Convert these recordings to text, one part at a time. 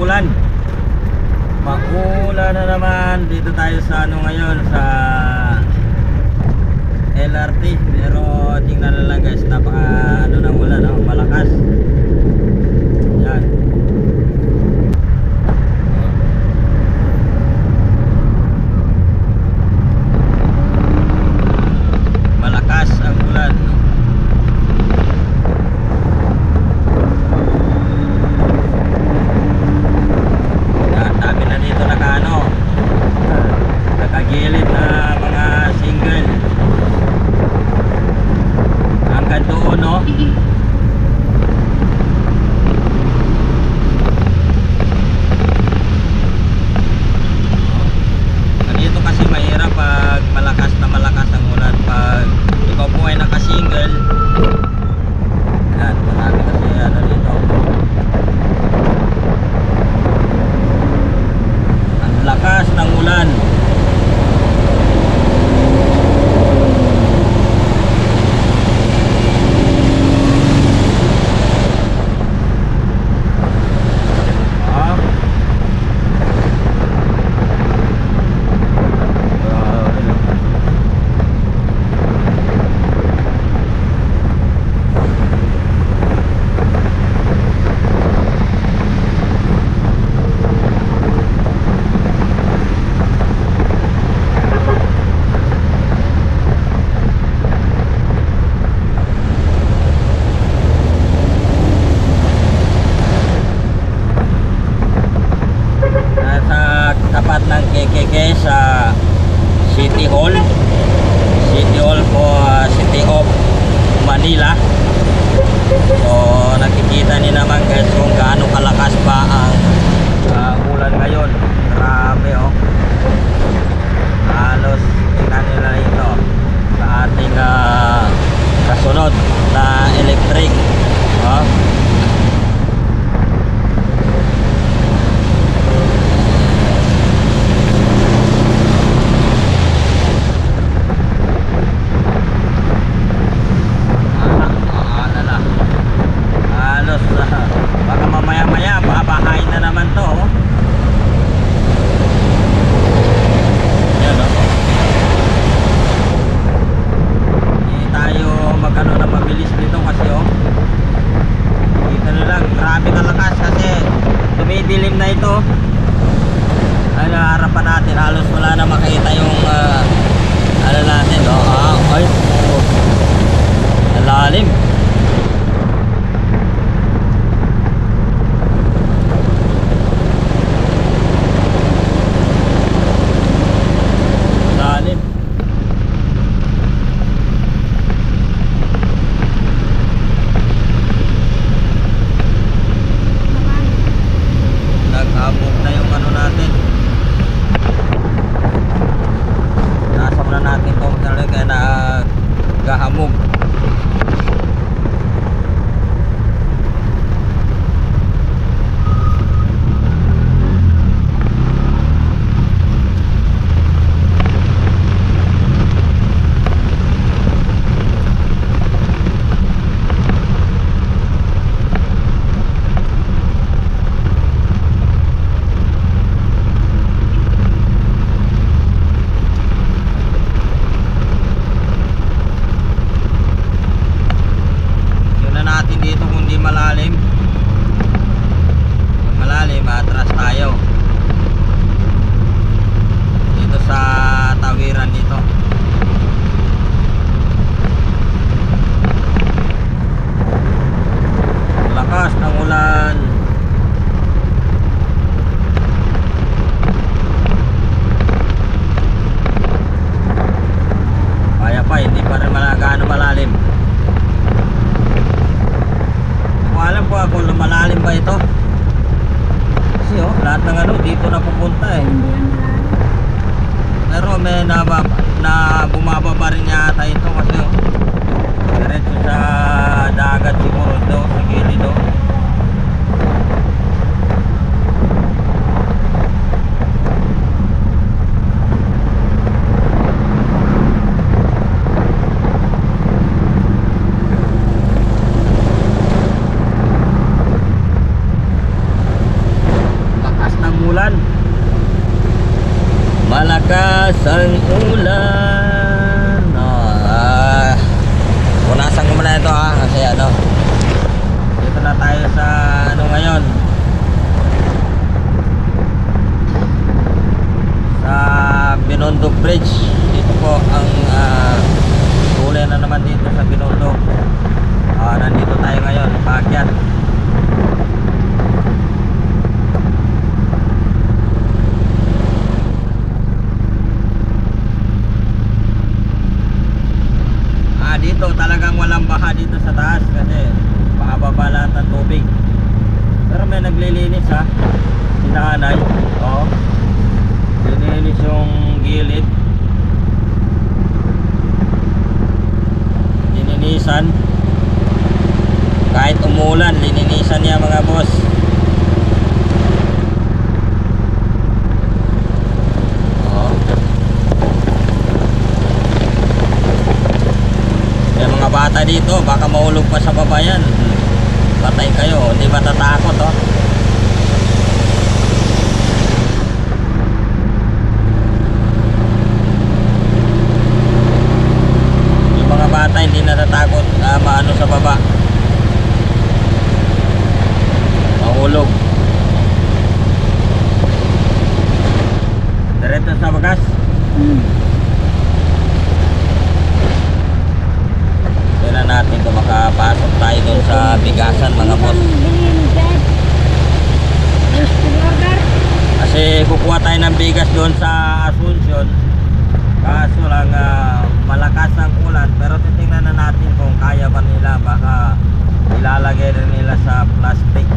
ulan. Maulan na naman. Dito tayo sa ano ngayon, sa LRT. Pero tingnan na lang guys, napaka ano ng ulan, oh, malakas. Yan. Malakas ang ulan. Nakagilid na mga single hanggang doon, no? Ganito kasi mahirap pag malakas na malakas ang ulan. Pag ikaw po ay nakasingle, yan, marami kasi ano dito. Ang lakas ng ulan. Tapat ng KKK sa City Hall po, City of Manila. So nakikita niyo naman guys kung gaano kalakas pa ang ulan ngayon. Grabe, oh. Halos tingnan nila ito sa ating kasunod na electric, oh. Baka mamaya-maya babahain na naman to, oh. Yan, oh. Hindi tayo magano na mabilis dito kasi, oh. Dito na lang, grabe kalakas kasi tumidilim na ito. Ay, harapan natin, halos wala na makita yung ano natin, oh. Ay, lalim. Nag-abog na yung ano natin. Nasa muna natin ito kaya nagahamog. Malalim, atras tayo dito sa tawiran dito. Lakas ng ulan. Kaya pa, hindi pa rin gaano malalim. Alam ko kung lumalalim ba ito kasi, oh, lahat ng ano dito na pupunta, eh. Pero may naman dito sa Binondo. Nandito tayo ngayon, paakyat. Dito talagang walang baha dito sa taas kasi pakababa lahat ng tubig. Pero may naglilinis ha, si nanay. Oo, lininis yung gilid, lininisan. Kahit umulan, lininisan niya mga boss. Bata dito, baka mahulog pa sa baba yan. Patay kayo, hindi matatakot oh. Yung mga bata hindi natatakot maano sa baba, mahulog. Diretso sa bagas. Tingnan natin kung makapasok tayo doon sa bigasan mga boss. Kasi kukuha tayo ng bigas doon sa Asuncion. Kaso lang malakas ang ulan. Pero titingnan na natin kung kaya ba nila. Baka ilalagay rin nila sa plastic.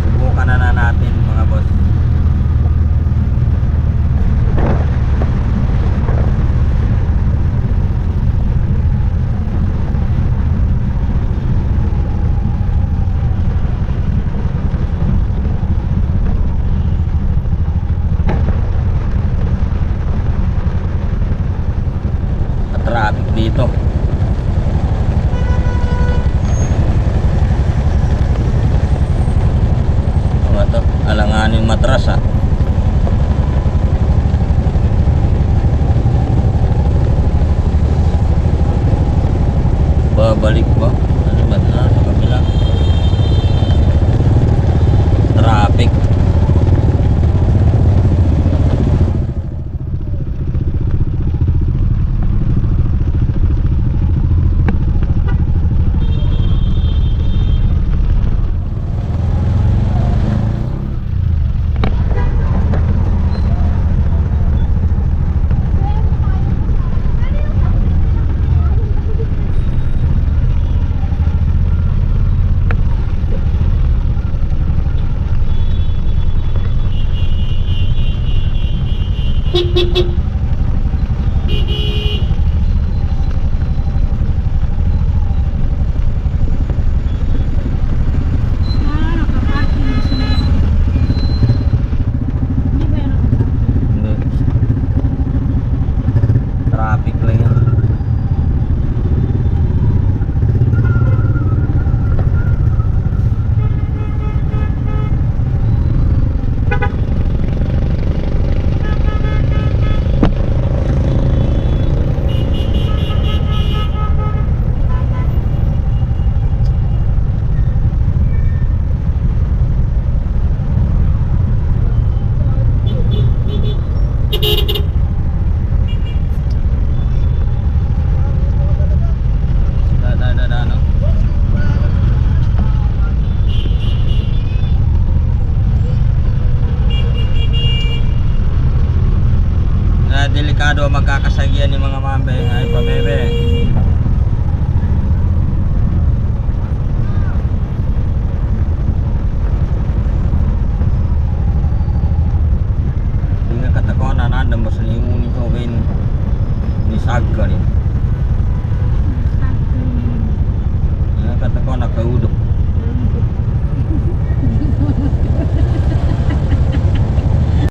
Subukan na natin mga boss. Traffic dito. Ano to? Alanganin matras ah. Babalik ba? Ano ba na sa kabila? Traffic. Traffic lang yan. Delikado magkakasagyan ni mga mambe ay pamebe. Hindi nga katakonan, andam mo sa liunin ko ni sagka rin.